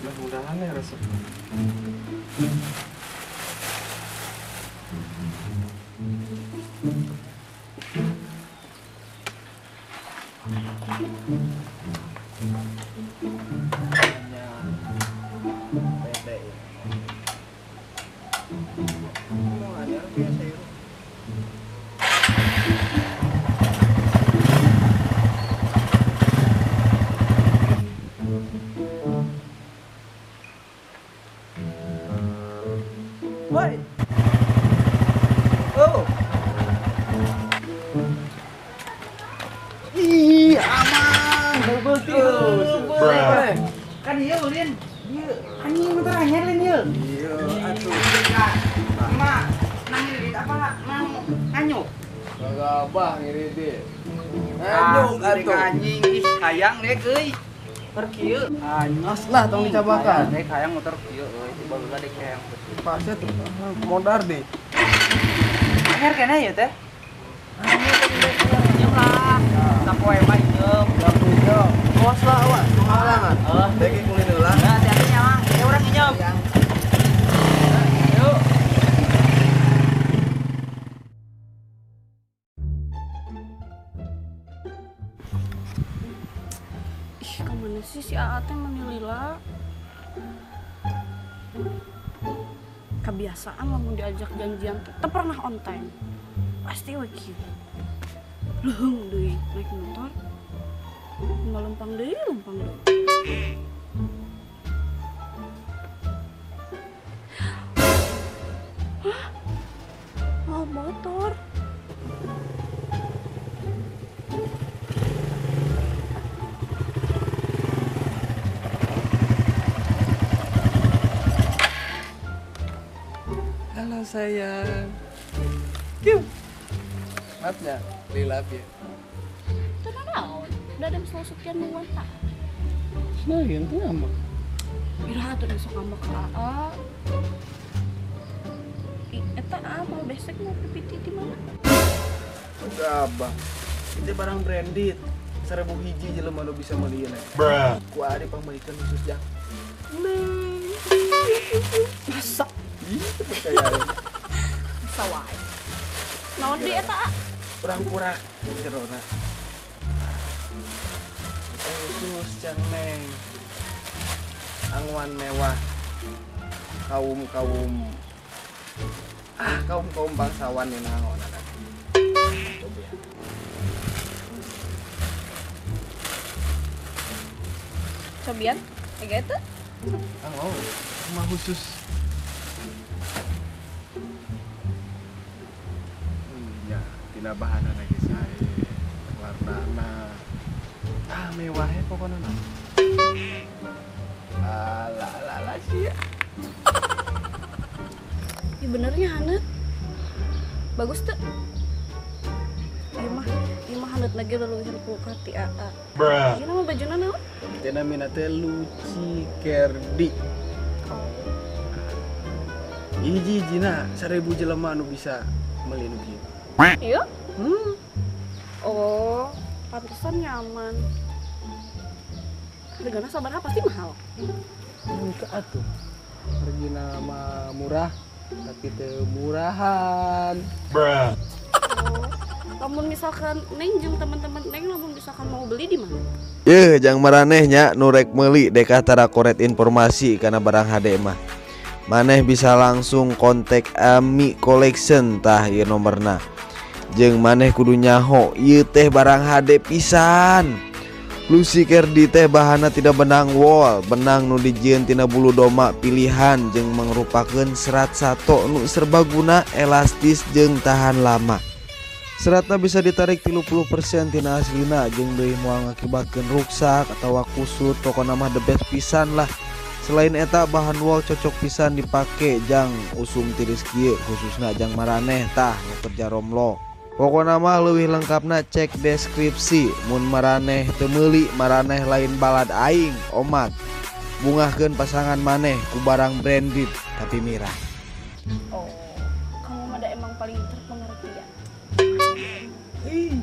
Mudah-mudahan ya resep. Woi. Oh. Ih, aman. Double kill. Kan dia ulin. Dia anjing motor anyar lain dia. Iya, atuh. Ma, nang irit apa? Nang anyuk. Gagabah ngirit dia. Anyuk atuh. Anjing ih hayang dek euy. Perkieu. Aslah tong dicabakan. Dek hayang motor kieu euy. Barulah dek hayang. Pasnya tuh modar deh. Anyar kena ya teh? Nyeum lah. Sapoe mah nyeum. Awas lah awas. Halangan. Deki kulin heula. Nah, hati-hati nya mah. Ya urang nyeum. Yuk. Ih, kemana sih si Aa teh menilila? Kebiasaan lamun diajak janjian tetep pernah on time. Pasti we kieu. Leuheung deui naik motor. Lempang deui. Hah? Oh, motor. Halo sayang. Kiu. Maafnya, lilap ya. Tenang naon? Dadam selalu sekian nuan tak. Nah, itu ngambek. Ira tuh besok ngambek ke Aa. Eta Aa mau besek mau pipiti di mana? Gabah. Itu barang branded. 1000 hiji jelema nu bisa meulieun. Ku ari pameuikeun khusus jak. Masak Ih, percaya. sawai. Naon di eta Aa? Purang-purang jerona. Khusus cang neng. Angwan mewah. Kaum bangsawan yang nangonan. Coba ya. Cobian? Ega eta? Rumah khusus. Ya, tina bahan lagi saya. Warnana. Mewahnya pokoknya nah. Ala sih. Iya benernya Hanet. Bagus tuh. Iya mah Hanet lagi leluhur pulka ti Aa. Iya nama bajuna naon? Tina minatnya Luci Kerdi. Hiji-hijina 1000 jelema anu bisa meulieun kieu. Iya? Oh, pantesan nyaman. Hargana sabaraha pasti mahal. Itu atuh. Hargina mah murah, tapi teu murahan. Oh, lamun misalkan Neng jeung teman-teman Neng lamun misalkan mau beli di mana? Jang maranehnya nurek meuli deka tara koret informasi kana barang HD mah. Maneh bisa langsung kontak Ami Collection tah ieu nomerna. Jeung maneh kudu nyaho ieu teh barang HD pisan. Lucy Kerdi teh bahana tidak benang wol, benang nu dijieun tina bulu doma pilihan jeung mangrupakeun serat sato nu serbaguna, elastis jeung tahan lama. Seratna bisa ditarik 30% tina aslina jeung deui moal ngakibatkeun ruksak atawa kusut, pokona mah the best pisan lah. Selain eta bahan wol cocok pisan dipake jang usum tiris kieu khususna jang maraneh tah nu kerja romlo. Pokona mah leuwih lengkapna cek deskripsi. Mun maraneh teu meuli maraneh lain balad aing omat. Bungahkeun pasangan maneh ku barang branded tapi mirah. Oh, kamu mah da emang paling terpengertian. Ih.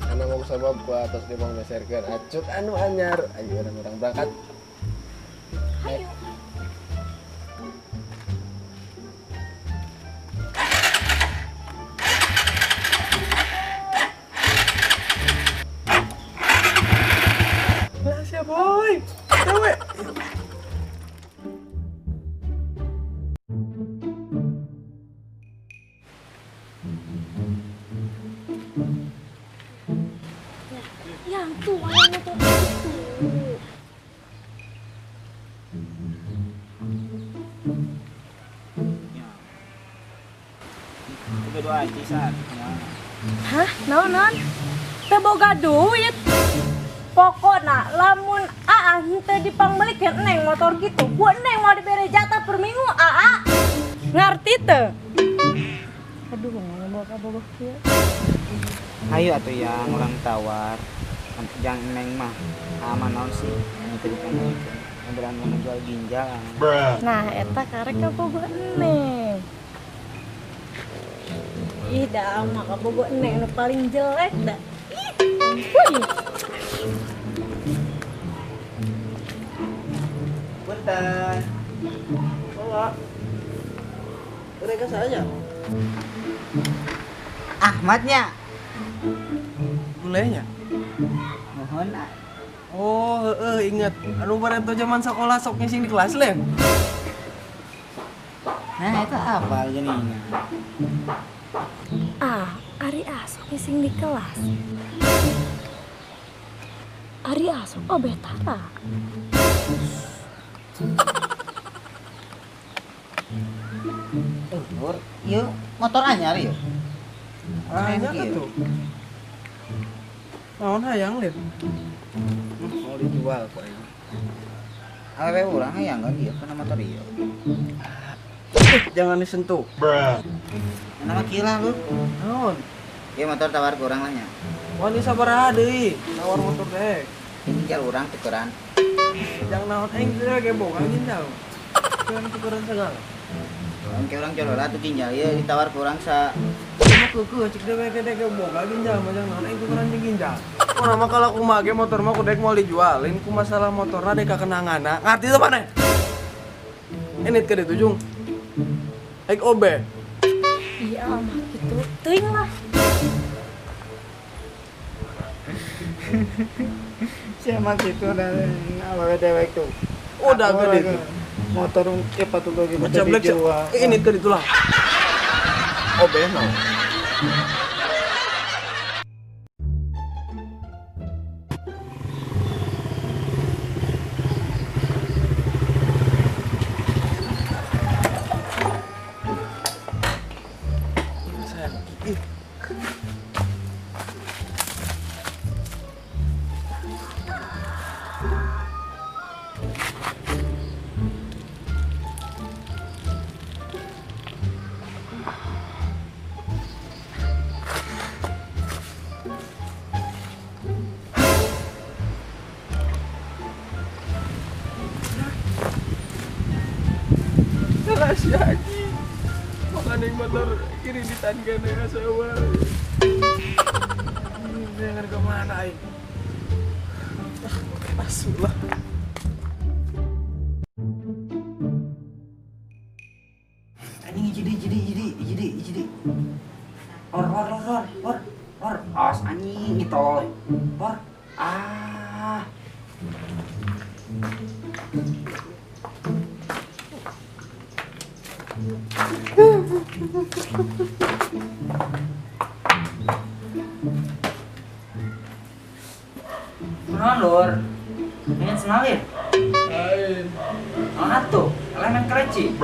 Karena mau sabab ku atas dia mau meserkeun acut anu anyar. Ayo orang berangkat. Ayo. Lah siapa boy? Cewek. Yang tua yang motor itu. Itu doa cisan. Hah? Naon? Teu boga duit. Pokokna lamun Aa henteu dipangmelikeun Neng motor gitu. Ku Neng mau dibere jatah per minggu Aa. Ngarti teu? Aduh, ngomong boga kieu. Ayo atuh yang orang tawar. Jangan neng mah aman naon sih. Itu dipanggilkeun. Beneran mau jual ginjal. Nah, eta karek ka boga Neng. Ih, dah mah ka boga Neng nu paling jelek dah. Ih. Wih. Punten. Bawa. Mereka saja. Ahmadnya. Gulenya. Mohon ah. Oh, ingat. Anu bareng tuh zaman sekolah sok ngising di kelas leh. Nah, itu apa jadinya? Ah, Ari Asok ngising di kelas. Ari Asok obetara. Lur, ieu motor anyar ieu. Hanya tuh. Naon hayang leh. Mau dijual kok ini. Awewe urang hayang kan ieu kana motor ieu. Jangan disentuh. Nama kila lu. Naon? Ieu motor tawar ke urang lah nya. Wani sabaraha deui. Tawar motor teh. Ginjal urang tukeran. Jangan naon aing teh ge boga ginjal. Jangan tukeran segala. Orang ke urang jolora tuh ginjal ieu ditawar ke urang sa Cuma keukeut cik dewe ge boga ginjal mah jangan naon aing tukeran jeung ginjal. Oh, nama kalau aku make motor mah kudek mau dijualin ku masalah motorna dek kakenanganna. Ngarti teu maneh? Enit ke ditu Jung. Aik obe. Iya mah gitu. Teuing lah. siapa gitu dan awewe dewek tuh. Udah ke ditu. Motor cepat tuh lagi Macam black ini ke ditu lah. Obe naon? Si Haji makanya motor kiri ditanggan ya sewa jangan kemana aing asulah Anjing jadi. Or. Os anjing gitu. Or. Ah. Kunaon lur? Pengen senalin? lain Naon atuh? Elemen kereci.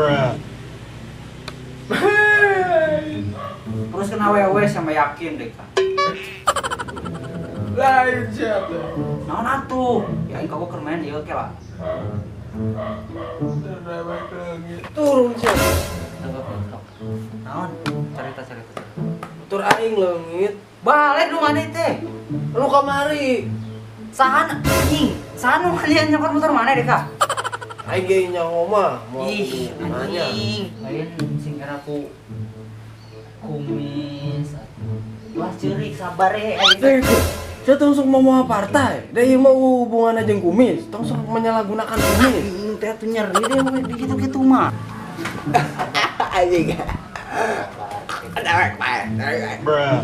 Terus kena wewe sama yakin deh kan. lain siapa Naon atuh? Ya aing kagok keur main ieu ke lah. turun siapa Naon? Cerita. motor aing leungit Balik lu mana teh? lu kamari Sahan anjing. Sahan nu kalian nyokot motor mana deh kak? aing ge nyaho mah mau Ih, nanya anjing. Lain sing era ku kumis. Wah curik sabar Saya langsung mau partai. Dia mau hubungan aja kumis. Langsung menyalahgunakan kumis. teh tuh nyeri deh gitu-gitu mah. Anjing. Bruh.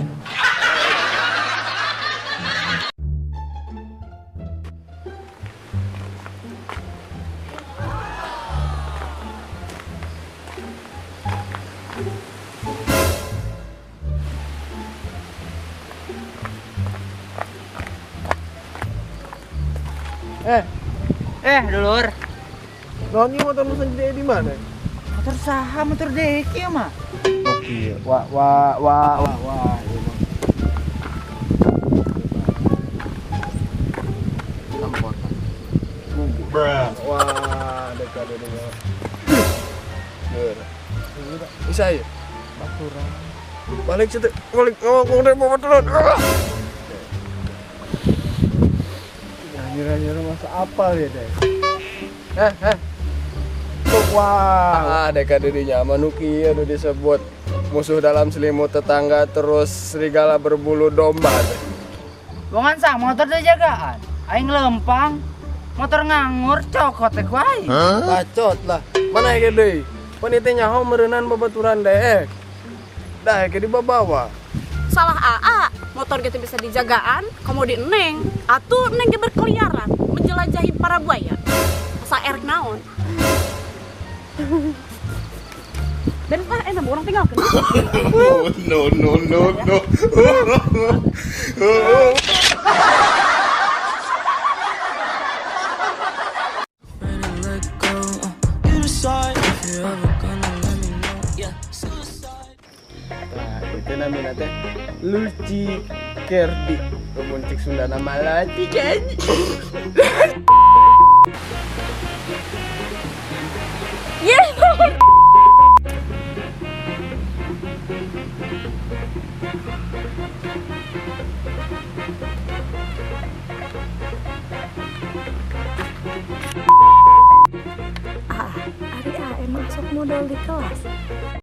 Dulur. Noni motor lu sendiri di mana? Motor saha motor deki ya mah. Oke. Wah. Tampon. Bruh. Wah, dekat. Bisa ya? Baturan. Balik situ. Balik ngomong deh bawa turun. Nyira masa apa ya deh? Wah, dekat dirinya manuki aduh disebut musuh dalam selimut tetangga terus serigala berbulu domba. Bongan sang motor dijagaan. Aing lempang. Motor nganggur cokot teh ku aing. Bacot lah. Mana ya deui? Panitia nyaho meureunnan babaturan deh. Dah ke dibawa. Salah AA, motor gitu bisa dijagaan, komodi Neng, atuh Neng ge berkeliaran, menjelajahi para buaya. Asa erek naon. Dan enak orang tinggal kan? No. Nah, itu namanya teh Luci Kerdi. Pemuncik Sunda nama lati kan. Ari emang sok modal di kelas.